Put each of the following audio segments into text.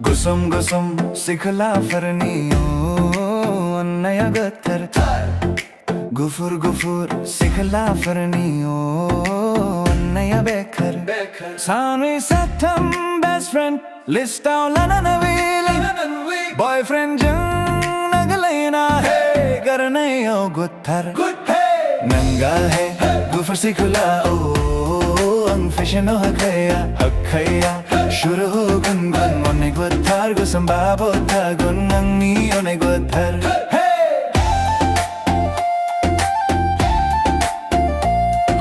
Gusum gusum sikla farniyo annaya gathar Gufur gufur sikla farniyo annaya bekhar Sani satham best friend list out lananavi Boyfriend jang naglayna hai garnayo guthar Nanga hai gufur sikla ang fashion o hakaya Shuru ho gun gun one guthar gusum babo tha gun ang ni one guthar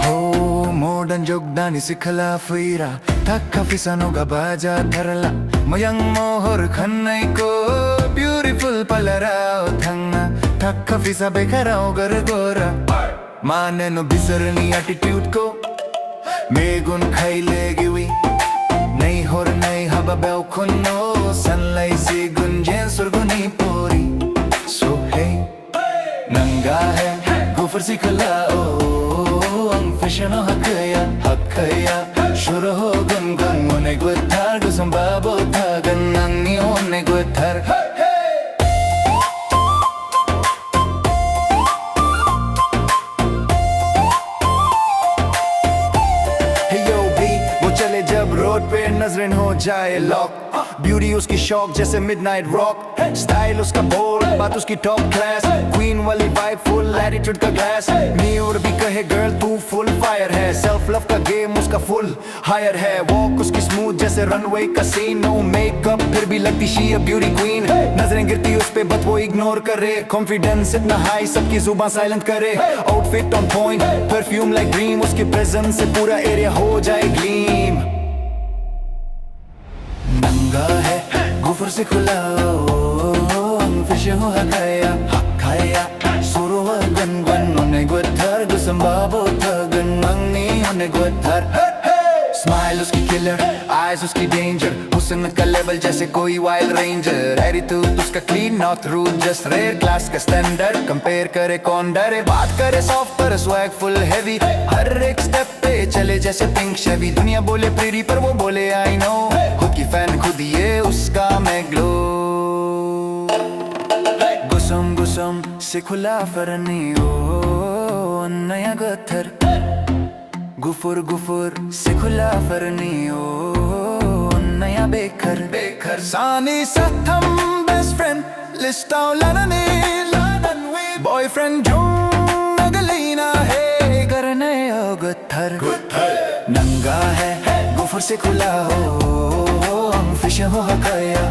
Ho modern jogdani sikhala fuira Thakka fisano ga baja tharla Mayang mohor khannai ko beautiful palarao thanga Thakka fisa bekarao gargora Mane no bisarni attitude ko Megun khaile giwi Nahi hor nahi haba bel kunno Sunlight se gunjen surguni pori So hey Nanga hai gufar sikla ang fashion o hakaya Shuru ho gun gun one guthar gusum babo tha gun ang ni one guthar जब road पे नजरें हो जाए lock beauty उसकी शौक जैसे midnight rock style उसका bold बात उसकी टॉप क्लास क्वीन वाली वाइब फुल एटीट्यूड का ग्लास न्यूड भी कहे गर्ल तू फुल फायर है सेल्फ लव का गेम उसका फुल हायर है वॉक उसकी स्मूथ जैसे रनवे का सीन नो मेकअप फिर भी लगती शी अ ब्यूटी क्वीन नजरें गिरती उस पे बट वो इग्नोर करे कॉन्फिडेंस इतना हाई सबकी जुबान साइलेंट करे outfit on point perfume like dream उसके प्रेजेंस से पूरा एरिया हो जाए ग्लीम नंगा है गुफर से खुला फिश हो hakaya Suru gun gun one guthar gusum babo tha gun angni one guthar Smile उसकी killer, eyes उसकी danger हुस्न का level जैसे कोई wild ranger Attitude उसका clean, not rude, just rare class का standard Compare करे कौन डरे बात करे soft पर swag full heavy हर एक step पे चले जैसे pink Chevy दुनिया बोले pretty पर वो बोले I know खुद की fan खुद ये उसका मैं glow Gusum gusum से खुला फरनियो नया गथर गुफुर गुफुर से खुला फरनियो नया बेखर सानी satham best friend list out lanani boyfriend jung nagalina hai garne guthar नंगा है गुफुर से खुला हो फिश हो hakaya